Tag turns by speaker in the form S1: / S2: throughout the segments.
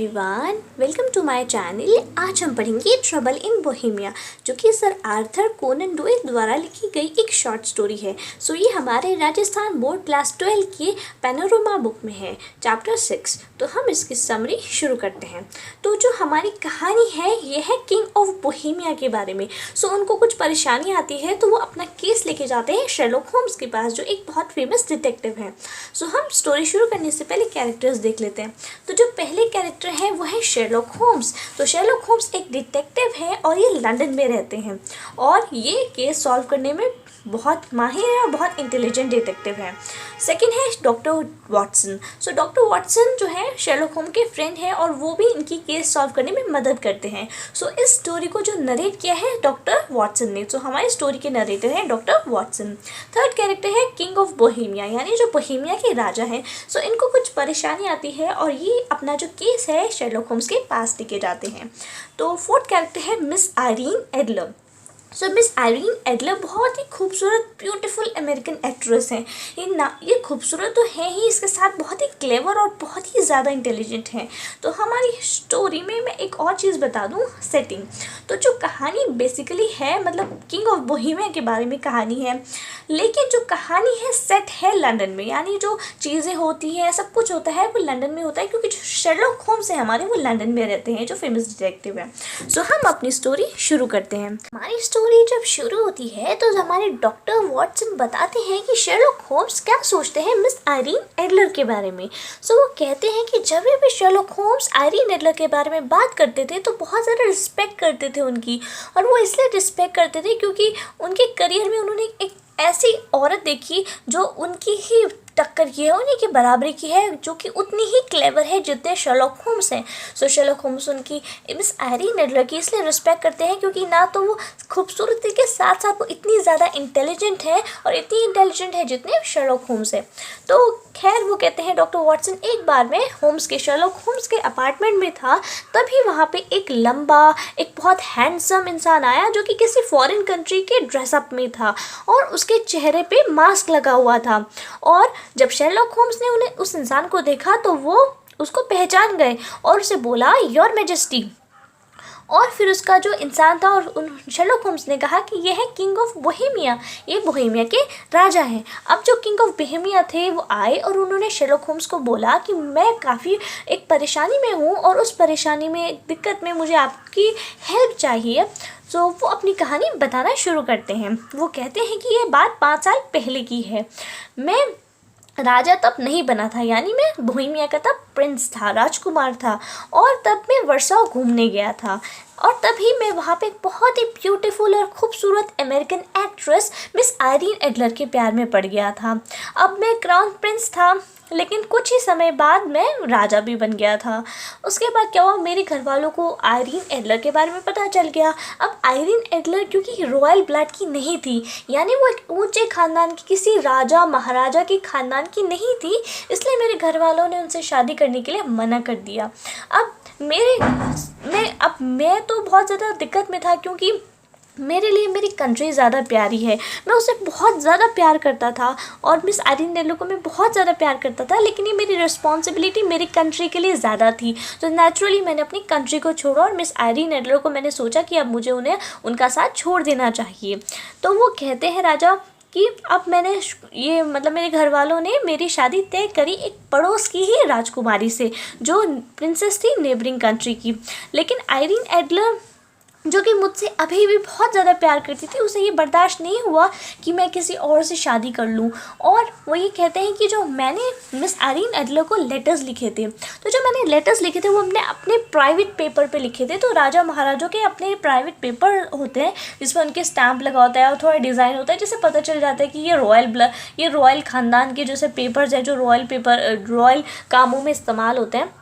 S1: Everyone, welcome to my channel. आज हम पढ़ेंगे ट्रबल इन बोहेमिया, जो कि सर आर्थर कोनन डॉयल द्वारा लिखी गई एक शॉर्ट स्टोरी है। ये हमारे राजस्थान बोर्ड क्लास 12 के पैनोरमा बुक में है, चैप्टर 6। तो हम इसकी समरी शुरू करते हैं। तो जो हमारी कहानी है ये है किंग ऑफ बोहेमिया के बारे में। उनको कुछ परेशानी आती है तो वो अपना केस लेके जाते हैं शेरलॉक होम्स के पास, जो एक बहुत फेमस डिटेक्टिव है। हम स्टोरी शुरू करने से पहले कैरेक्टर्स देख लेते हैं। तो जो पहले कैरेक्टर है वो है शेरलॉक होम्स। तो शेरलॉक होम्स एक डिटेक्टिव है और ये लंदन में रहते हैं और ये केस सॉल्व करने में बहुत माहिर है और बहुत इंटेलिजेंट डिटेक्टिव है। सेकंड है डॉक्टर वाटसन। डॉक्टर वाटसन जो है शेरलॉक होम्स के फ्रेंड है और वो भी इनकी केस सॉल्व करने में मदद करते हैं। इस स्टोरी को जो नरेट किया है डॉक्टर वाटसन ने। हमारी स्टोरी के नरेटर हैं डॉक्टर वाटसन। थर्ड कैरेक्टर है किंग ऑफ बोहेमिया, यानी जो बोहेमिया के राजा हैं। इनको कुछ परेशानी आती है और ये अपना जो केस है शेरलॉक होम्स के पास लेके जाते हैं। तो फोर्थ कैरेक्टर है miss Irene Adler. Miss Irene Adler बहुत ही खूबसूरत ब्यूटीफुल अमेरिकन एक्ट्रेस हैं। ये खूबसूरत तो है ही, इसके साथ बहुत ही क्लेवर और बहुत ही ज़्यादा इंटेलिजेंट हैं। तो हमारी स्टोरी में मैं एक और चीज़ बता दूं, सेटिंग। तो जो कहानी बेसिकली है, मतलब किंग ऑफ बोहेमिया के बारे में कहानी है, लेकिन जो कहानी है सेट है लंदन में, यानी जो चीज़ें होती हैं सब कुछ होता है वो लंदन में होता है, क्योंकि जो शेरलॉक होम्स है हमारे वो लंदन में रहते हैं, जो फेमस डिटेक्टिव है। हम अपनी स्टोरी शुरू करते हैं। हमारी स्टोरी जब शुरू होती है तो हमारे डॉक्टर वाटसन बताते हैं कि शेरलॉक होम्स क्या सोचते हैं मिस आयरीन एडलर के बारे में। वो कहते हैं कि जब भी शेरलॉक होम्स आयरीन एडलर के बारे में बात करते थे तो बहुत ज़्यादा रिस्पेक्ट करते थे उनकी, और वो इसलिए रिस्पेक्ट करते थे क्योंकि उनके करियर में उन्होंने एक ऐसी औरत देखी जो उनकी ही टक्कर की है, उन्हीं की बराबरी की है, जो कि उतनी ही क्लेवर है जितने शेरलॉक होम्स हैं। शेरलॉक होम्स उनकी मिस आयरीन एडलर की इसलिए रिस्पेक्ट करते हैं क्योंकि ना तो वो खूबसूरती के साथ साथ वो इतनी ज़्यादा इंटेलिजेंट है, और इतनी इंटेलिजेंट है जितने शेरलॉक होम्स है। तो खैर वो कहते हैं डॉक्टर वाटसन एक बार में शेरलॉक होम्स के अपार्टमेंट में था, तभी वहाँ पे एक लंबा, एक बहुत हैंडसम इंसान आया जो कि किसी फॉरेन कंट्री के ड्रेसअप में था और उसके चेहरे पे मास्क लगा हुआ था। और जब शेरलॉक होम्स ने उन्हें उस इंसान को देखा तो वो उसको पहचान गए और उसे बोला योर मैजेस्टी। और फिर उसका जो इंसान था, और शेरलॉक होम्स ने कहा कि यह है किंग ऑफ बोहेमिया, ये बोहेमिया के राजा हैं। अब जो किंग ऑफ बोहेमिया थे वो आए और उन्होंने शेरलॉक होम्स को बोला कि मैं काफ़ी एक परेशानी में हूँ और उस परेशानी में, एक दिक्कत में मुझे आपकी हेल्प चाहिए। वो अपनी कहानी बताना शुरू करते हैं। वो कहते हैं कि ये बात 5 साल पहले की है। मैं राजा तब नहीं बना था, यानी मैं बोहेमिया का तब प्रिंस था, राजकुमार था, और तब मैं वर्सा घूमने गया था, और तभी मैं वहाँ पे एक बहुत ही ब्यूटीफुल और खूबसूरत American actress miss Irene Adler के प्यार में पड़ गया था। अब मैं क्राउन प्रिंस था, लेकिन कुछ ही समय बाद मैं राजा भी बन गया था। उसके बाद क्या हुआ, मेरे घर वालों को आयरीन एडलर के बारे में पता चल गया। अब आयरीन एडलर क्योंकि रॉयल ब्लड की नहीं थी, यानी वो एक ऊंचे खानदान की, किसी राजा महाराजा के खानदान की नहीं थी, इसलिए मेरे घर वालों ने उनसे शादी करने के लिए मना कर दिया। अब मैं तो बहुत ज़्यादा दिक्कत में था, क्योंकि मेरे लिए मेरी कंट्री ज़्यादा प्यारी है। मैं उसे बहुत ज़्यादा प्यार करता था और मिस आयरीन एडलर को मैं बहुत ज़्यादा प्यार करता था, लेकिन ये मेरी रिस्पॉन्सिबिलिटी मेरी कंट्री के लिए ज़्यादा थी। तो नेचुरली मैंने अपनी कंट्री को छोड़ा और मिस आयरीन एडलर को मैंने सोचा कि अब मुझे उन्हें उनका साथ छोड़ देना चाहिए। तो वो कहते हैं राजा कि अब मैंने ये, मतलब मेरे घर वालों ने मेरी शादी तय करी एक पड़ोस की ही राजकुमारी से, जो प्रिंसेस थी नेबरिंग कंट्री की। लेकिन आयरीन एडलर, जो कि मुझसे अभी भी बहुत ज़्यादा प्यार करती थी, उसे ये बर्दाश्त नहीं हुआ कि मैं किसी और से शादी कर लूँ। और वो ये कहते हैं कि जो मैंने मिस आयरीन एडलर को लेटर्स लिखे थे, तो जो मैंने लेटर्स लिखे थे वो हमने अपने प्राइवेट पेपर पे लिखे थे। तो राजा महाराजों के अपने प्राइवेट पेपर होते हैं जिसमें उनके स्टैम्प लगा होता है और थोड़ा डिज़ाइन होता है, जिससे पता चल जाता है कि ये रॉयल ख़ानदान के जैसे पेपर्स हैं, जो रॉयल कामों में इस्तेमाल होते हैं।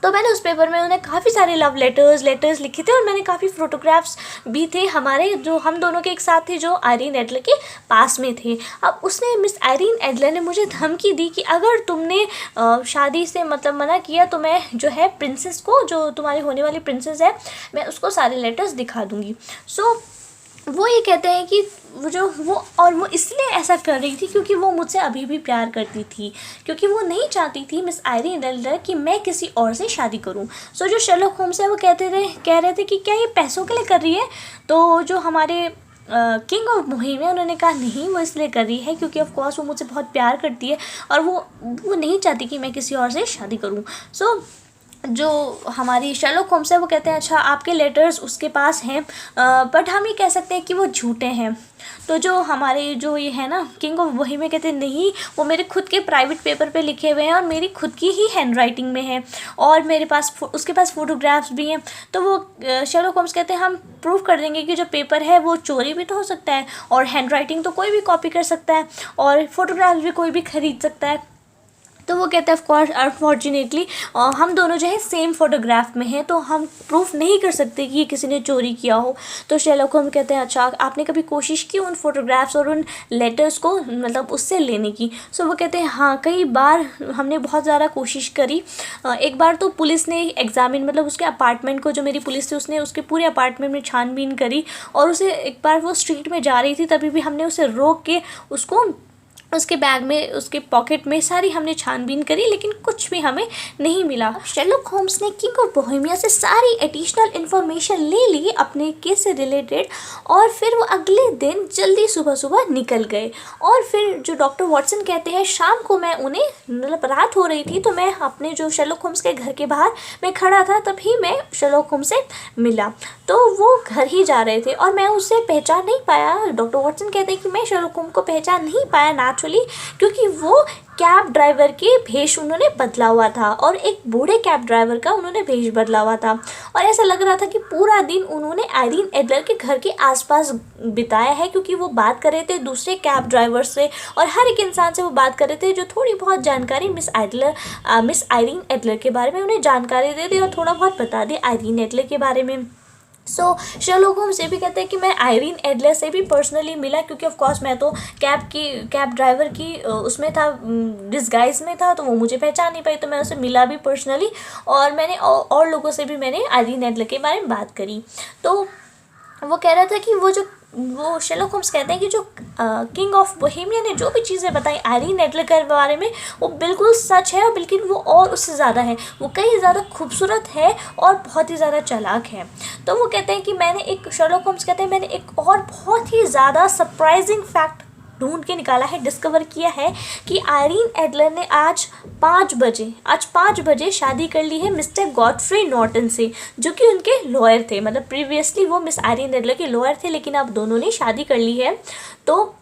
S1: तो मैंने उस पेपर में उन्हें काफ़ी सारे लव लेटर्स लिखे थे, और मैंने काफ़ी फ़ोटोग्राफ्स भी थे हमारे, जो हम दोनों के एक साथ थे, जो आयरीन एडलर के पास में थे। अब उसने, मिस आयरीन एडलर ने मुझे धमकी दी कि अगर तुमने शादी से मतलब मना किया तो मैं जो है प्रिंसेस को, जो तुम्हारी होने वाली प्रिंसेस है, मैं उसको सारे लेटर्स दिखा दूँगी। वो ये कहते हैं कि वो इसलिए ऐसा कर रही थी क्योंकि वो मुझसे अभी भी प्यार करती थी, क्योंकि वो नहीं चाहती थी मिस आयरीन एडलर कि मैं किसी और से शादी करूं। सो जो शेरलॉक होम्स है वो कह रहे थे कि क्या ये पैसों के लिए कर रही है। तो जो हमारे किंग ऑफ बोहेमिया उन्होंने कहा नहीं, वो इसलिए कर रही है क्योंकि ऑफ कोर्स वो मुझसे बहुत प्यार करती है और वो नहीं चाहती कि मैं किसी और से शादी करूं। सो जो हमारी शेरलॉक होम्स है वो कहते हैं अच्छा आपके लेटर्स उसके पास हैं, बट हम ये कह सकते हैं कि वो झूठे हैं। तो जो हमारे जो ये है ना किंग ऑफ बोहेमिया कहते हैं नहीं, वो मेरे खुद के प्राइवेट पेपर पे लिखे हुए हैं और मेरी खुद की ही हैंड राइटिंग में है और मेरे पास उसके पास फ़ोटोग्राफ्स भी हैं। तो वो शेरलॉक होम्स कहते हैं हम प्रूव कर देंगे कि जो पेपर है वो चोरी भी तो हो सकता है और हैंड राइटिंग तो कोई भी कॉपी कर सकता है और फोटोग्राफ्स भी कोई भी खरीद सकता है। तो वो कहते हैं ऑफ कोर्स अनफॉर्चुनेटली हम दोनों जो है सेम फोटोग्राफ में हैं, तो हम प्रूफ नहीं कर सकते कि ये किसी ने चोरी किया हो। तो शेरलॉक होम्स कहते हैं अच्छा आपने कभी कोशिश की उन फोटोग्राफ्स और उन लेटर्स को मतलब उससे लेने की। सो वो कहते हैं हाँ कई बार हमने बहुत ज़्यादा कोशिश करी। एक बार तो पुलिस ने एग्जामिन मतलब उसके अपार्टमेंट को, जो मेरी पुलिस थी उसने उसके पूरे अपार्टमेंट में छानबीन करी और उसे एक बार वो स्ट्रीट में जा रही थी तभी भी हमने उसे रोक के उसको उसके बैग में उसके पॉकेट में सारी हमने छानबीन करी लेकिन कुछ भी हमें नहीं मिला। शेरलॉक होम्स ने किंग ऑफ बोहेमिया से सारी एडिशनल इन्फॉर्मेशन ले ली अपने केस से रिलेटेड और फिर वो अगले दिन जल्दी सुबह सुबह निकल गए। और फिर जो डॉक्टर वॉटसन कहते हैं शाम को मैं उन्हें मतलब रात हो रही थी तो मैं अपने जो शेरलॉक होम्स के घर के बाहर मैं खड़ा था, तभी मैं शेरलॉक होम्स से मिला। तो वो घर ही जा रहे थे और मैं उसे पहचान नहीं पाया। डॉक्टर वॉटसन कहते हैं कि मैं शेरलॉक होम्स को पहचान नहीं पाया नेचुरली, क्योंकि वो कैब ड्राइवर के भेष उन्होंने बदला हुआ था और एक बूढ़े कैब ड्राइवर का उन्होंने भेष बदला हुआ था और ऐसा लग रहा था कि पूरा दिन उन्होंने आयरीन एडलर के घर के आसपास बिताया है, क्योंकि वो बात कर रहे थे दूसरे कैब ड्राइवर से और हर एक इंसान से वो बात कर रहे थे जो थोड़ी बहुत जानकारी मिस आयरीन एडलर के बारे में उन्हें जानकारी दे दी और थोड़ा बहुत बता दी आयरीन एडलर के बारे में। सो शेरलॉक होम्स ये भी कहते हैं कि मैं आयरीन एडलर से भी पर्सनली मिला, क्योंकि ऑफ कोर्स मैं तो कैब ड्राइवर की उसमें था, डिस्गाइज में था, तो वो मुझे पहचान नहीं पाई, तो मैं उससे मिला भी पर्सनली और मैंने और लोगों से भी मैंने आयरीन एडलर के बारे में बात करी। तो वो कह रहा था कि वो शेरलॉक होम्स कहते हैं कि जो किंग ऑफ बोहेमिया ने जो भी चीज़ें बताई आयरीन एडलर के बारे में वो बिल्कुल सच है, और बल्कि वो और उससे ज़्यादा है, वो कई ज़्यादा खूबसूरत है और बहुत ही ज़्यादा चालाक है। तो वो कहते हैं कि शेरलॉक होम्स कहते हैं मैंने एक और बहुत ही ज़्यादा सरप्राइजिंग फैक्ट ढूंढ के निकाला है, डिस्कवर किया है कि आयरीन एडलर ने आज 5 बजे शादी कर ली है मिस्टर गॉडफ्रे नॉर्टन से, जो कि उनके लॉयर थे। मतलब प्रीवियसली वो मिस आयरीन एडलर के लॉयर थे, लेकिन अब दोनों ने शादी कर ली है। तो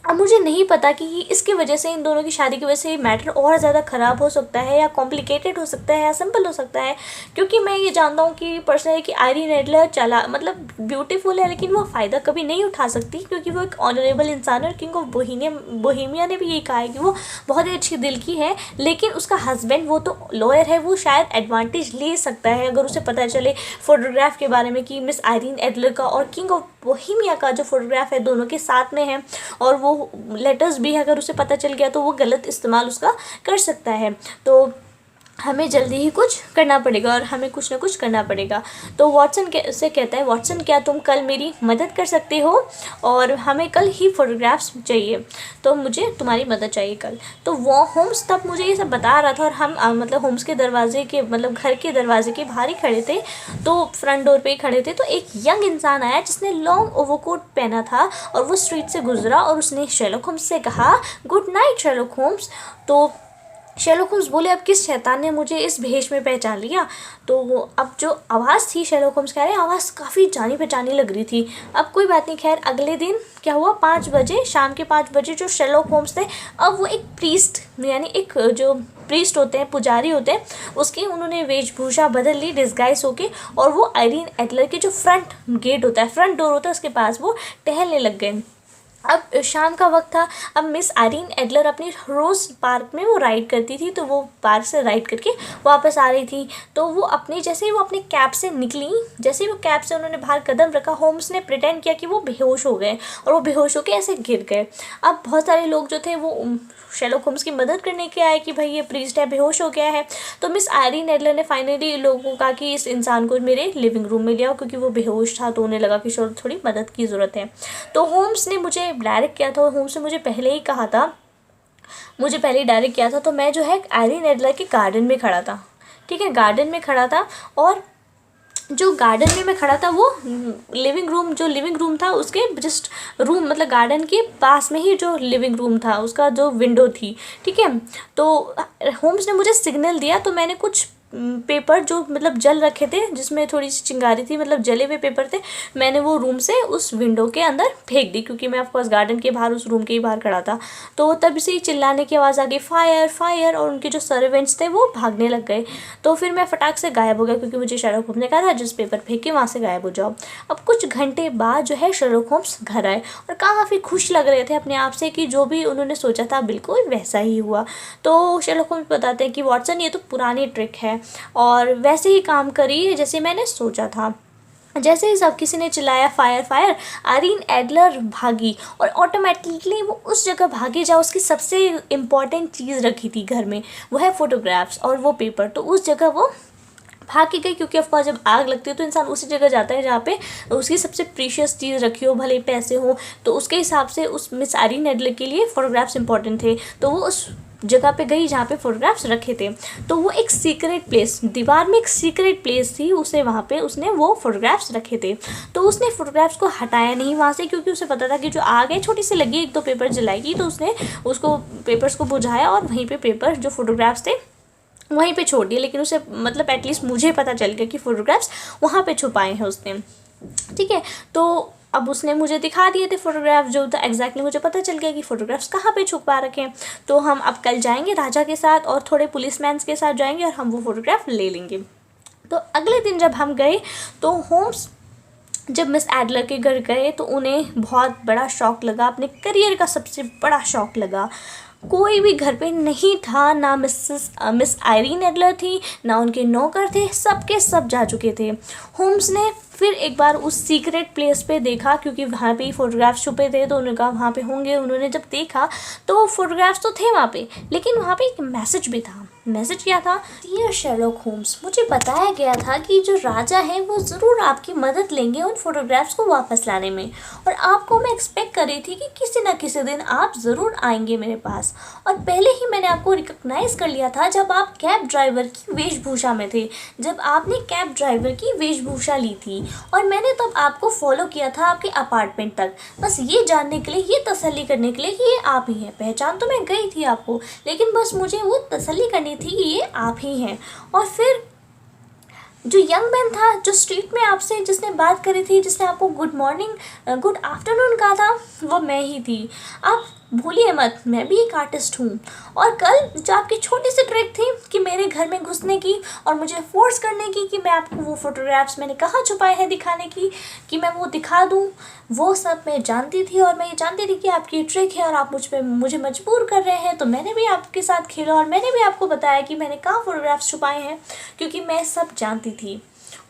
S1: अब मुझे नहीं पता कि इसकी वजह से, इन दोनों की शादी की वजह से मैटर और ज़्यादा ख़राब हो सकता है या कॉम्प्लिकेटेड हो सकता है या सिंपल हो सकता है, क्योंकि मैं ये जानता हूँ कि पर्सनली कि आयरीन एडलर मतलब ब्यूटीफुल है, लेकिन वो फ़ायदा कभी नहीं उठा सकती क्योंकि वो एक ऑनरेबल इंसान है। और किंग ऑफ बोहेमिया ने भी यही कहा है कि वो बहुत ही अच्छी दिल की है, लेकिन उसका हस्बैंड वो तो लॉयर है, वो शायद एडवांटेज ले सकता है अगर उसे पता चले फोटोग्राफ के बारे में कि मिस आयरीन एडलर का और किंग ऑफ बोहेमिया का जो फोटोग्राफ है दोनों के साथ में है और वो लेटर्स भी है, अगर उसे पता चल गया तो वो गलत इस्तेमाल उसका कर सकता है। तो हमें जल्दी ही कुछ करना पड़ेगा और हमें कुछ ना कुछ करना पड़ेगा। तो वॉटसन से कहता है वॉटसन क्या तुम कल मेरी मदद कर सकते हो, और हमें कल ही फोटोग्राफ्स चाहिए, तो मुझे तुम्हारी मदद चाहिए कल। तो वो होम्स तब मुझे ये सब बता रहा था और हम मतलब होम्स के दरवाजे के मतलब घर के दरवाजे के बाहर ही खड़े थे, तो फ्रंट डोर पे ही खड़े थे। तो एक यंग इंसान आया जिसने लॉन्ग ओवरकोट पहना था और वो स्ट्रीट से गुजरा और उसने शेरलॉक होम्स से कहा गुड नाइट शेरलॉक होम्स। तो शेरलॉक होम्स बोले अब किस शैतान ने मुझे इस भेष में पहचान लिया। तो वो अब जो आवाज़ थी, शेरलॉक होम्स कह रहे हैं आवाज़ काफ़ी जानी पहचानी लग रही थी। अब कोई बात नहीं, खैर अगले दिन क्या हुआ, 5 बजे शाम के 5 बजे जो शेरलॉक होम्स थे अब वो एक प्रीस्ट यानी एक जो प्रीस्ट होते हैं, पुजारी होते हैं, उसकी उन्होंने वेशभूषा बदल ली डिस्गाइज होके, और वो आयरीन एडलर के जो फ्रंट गेट होता है, फ्रंट डोर होता है, उसके पास वो टहलने लग गए। अब शाम का वक्त था। अब मिस आइरीन एडलर अपनी रोज़ पार्क में वो राइड करती थी, तो वो पार्क से राइड करके वापस आ रही थी। तो वो जैसे ही वो अपने कैब से निकली, जैसे ही वो कैब से उन्होंने बाहर कदम रखा, होम्स ने प्रिटेंड किया कि वो बेहोश हो गए और वो बेहोश होके ऐसे गिर गए। अब बहुत सारे लोग जो थे वो शेरलॉक होम्स की मदद करने के आए कि भाई ये प्रीस्ट है, बेहोश हो गया है। तो मिस आइरीन एडलर ने फाइनली लोगों को कहा कि इस इंसान को मेरे लिविंग रूम में ले आओ, क्योंकि वो बेहोश था, तो उन्हें लगा कि शायद थोड़ी मदद की ज़रूरत है। तो होम्स ने मुझे डायरेक्ट किया था, होम्स ने मुझे पहले ही कहा था, मुझे पहले ही डायरेक्ट किया था। तो मैं जो है आइरीन एडलर के गार्डन में खड़ा था, ठीक है, गार्डन में खड़ा था। और जो गार्डन में मैं खड़ा था वो लिविंग रूम था उसके जस्ट रूम, मतलब गार्डन के पास में ही जो लिविंग रूम था उसका जो विंडो थी, ठीक है। तो होम्स ने मुझे सिग्नल दिया, तो मैंने कुछ पेपर जो मतलब जल रखे थे, जिसमें थोड़ी सी चिंगारी थी, मतलब जले हुए पेपर थे, मैंने वो रूम से उस विंडो के अंदर फेंक दी, क्योंकि मैं ऑफकोर्स गार्डन के बाहर उस रूम के ही बाहर खड़ा था। तो तब से ही चिल्लाने की आवाज़ आ गई, फायर फायर, और उनके जो सर्वेंट्स थे वो भागने लग गए। तो फिर मैं फटाक से गायब हो गया, क्योंकि मुझे शेरलॉक होम्स ने कहा था जिस पेपर फेंके वहाँ से गायब हो जाओ। अब कुछ घंटे बाद जो है शेरलॉक होम्स घर आए और काफ़ी खुश लग रहे थे अपने आप से कि जो भी उन्होंने सोचा था बिल्कुल वैसा ही हुआ। तो शेरलॉक होम्स बताते हैं कि वॉटसन ये तो पुरानी ट्रिक है और वैसे ही काम करी जैसे मैंने सोचा था। जैसे ही सब किसी ने चिल्लाया फायर फायर, आइरीन एडलर भागी और ऑटोमेटिकली वो उस जगह भागी जहाँ उसकी सबसे इम्पॉर्टेंट चीज़ रखी थी घर में, वो है फ़ोटोग्राफ्स और वो पेपर। तो उस जगह वो भाग के गई, क्योंकि ऑफकोर्स जब आग लगती है तो इंसान उसी जगह जाता है जहाँ पे उसकी सबसे प्रीशियस चीज़ रखी हो, भले पैसे हो। तो उसके हिसाब से उस मिस आइरीन एडलर के लिए फ़ोटोग्राफ्स इंपॉर्टेंट थे, तो वो उस जगह पे गई जहाँ पे फ़ोटोग्राफ्स रखे थे। तो वो एक सीक्रेट प्लेस, दीवार में एक सीक्रेट प्लेस थी, उसे वहाँ पे उसने वो फ़ोटोग्राफ्स रखे थे। तो उसने फ़ोटोग्राफ्स को हटाया नहीं वहाँ से, क्योंकि उसे पता था कि जो आग है छोटी सी लगी, एक दो पेपर जलाएगी। तो उसने उसको पेपर्स को बुझाया और वहीं पे पेपर जो फ़ोटोग्राफ्स थे वहीं पे छोड़ दिए। लेकिन उसे मतलब एटलीस्ट मुझे पता चल गया कि फ़ोटोग्राफ्स वहाँ पे छुपाए हैं उसने, ठीक है। तो अब उसने मुझे दिखा दिए थे फ़ोटोग्राफ, जो था एग्जैक्टली मुझे पता चल गया कि फ़ोटोग्राफ्स कहाँ पे छुपा रखे हैं। तो हम अब कल जाएंगे राजा के साथ और थोड़े पुलिसमैन्स के साथ जाएंगे और हम वो फ़ोटोग्राफ ले लेंगे। तो अगले दिन जब हम गए तो होम्स जब मिस एडलर के घर गए तो उन्हें बहुत बड़ा शॉक लगा, अपने करियर का सबसे बड़ा शॉक लगा। कोई भी घर पे नहीं था, ना मिस आइरीन एडलर थी, ना उनके नौकर थे, सबके सब जा चुके थे। होम्स ने फिर एक बार उस सीक्रेट प्लेस पे देखा, क्योंकि वहाँ पे ही फ़ोटोग्राफ्स छुपे थे, तो उन्होंने कहा वहाँ पे होंगे। उन्होंने जब देखा तो फ़ोटोग्राफ्स तो थे वहाँ पे, लेकिन वहाँ पे एक मैसेज भी था। मैसेज क्या था? डियर शेरलॉक होम्स, मुझे बताया गया था कि जो राजा हैं वो ज़रूर आपकी मदद लेंगे उन फोटोग्राफ्स को वापस लाने में, और आपको मैं एक्सपेक्ट कर रही थी कि किसी न किसी दिन आप ज़रूर आएंगे मेरे पास। और पहले ही मैंने आपको रिकॉग्नाइज़ कर लिया था जब आप कैब ड्राइवर की वेशभूषा में थे, जब आपने कैब ड्राइवर की वेशभूषा ली थी, और मैंने तब आपको फॉलो किया था आपके अपार्टमेंट तक, बस ये जानने के लिए, ये तसल्ली करने के लिए कि ये आप ही हैं। पहचान तो मैं गई थी आपको, लेकिन बस मुझे वो तसल्ली करनी थी कि ये आप ही हैं। और फिर जो यंग मैन था जो स्ट्रीट में आपसे जिसने बात करी थी, जिसने आपको गुड मॉर्निंग गुड आफ्टरनून कहा था, वो मैं ही थी। आप भूलिए मत, मैं भी एक आर्टिस्ट हूँ। और कल जो आपकी छोटी सी ट्रिक थी कि मेरे घर में घुसने की और मुझे फोर्स करने की कि मैं आपको वो फ़ोटोग्राफ्स मैंने कहाँ छुपाए हैं दिखाने की, कि मैं वो दिखा दूँ, वो सब मैं जानती थी। और मैं ये जानती थी कि आपकी ट्रिक है और आप मुझे मजबूर कर रहे हैं। तो मैंने भी आपके साथ खेला और मैंने भी आपको बताया कि मैंने कहाँ फ़ोटोग्राफ्स छुपाए हैं, क्योंकि मैं सब जानती थी।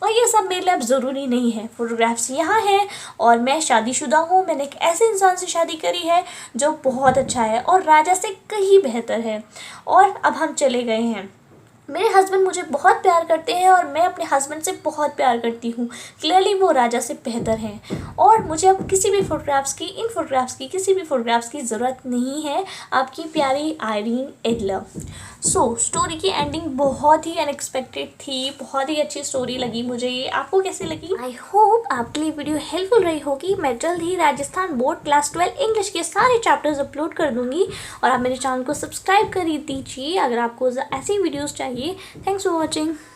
S1: और ये सब मेरे लिए अब ज़रूरी नहीं है, फ़ोटोग्राफ्स यहाँ हैं और मैं शादीशुदा हूँ। मैंने एक ऐसे इंसान से शादी करी है जो बहुत अच्छा है और राजा से कहीं बेहतर है। और अब हम चले गए हैं। मेरे हस्बैंड मुझे बहुत प्यार करते हैं और मैं अपने हस्बैंड से बहुत प्यार करती हूँ। क्लियरली वो राजा से बेहतर हैं और मुझे अब किसी भी फ़ोटोग्राफ्स की, इन फ़ोटोग्राफ्स की, किसी भी फ़ोटोग्राफ्स की ज़रूरत नहीं है। आपकी प्यारी आइरीन एडलर। स्टोरी की एंडिंग बहुत ही अनएक्सपेक्टेड थी, बहुत ही अच्छी स्टोरी लगी मुझे ये। आपको कैसी लगी? आई होप आपके लिए वीडियो हेल्पफुल रही होगी। मैं जल्द ही राजस्थान बोर्ड क्लास 12 इंग्लिश के सारे चैप्टर्स अपलोड कर दूँगी और आप मेरे चैनल को सब्सक्राइब कर दीजिए अगर आपको ऐसी वीडियोज़ चाहिए। Thanks for watching.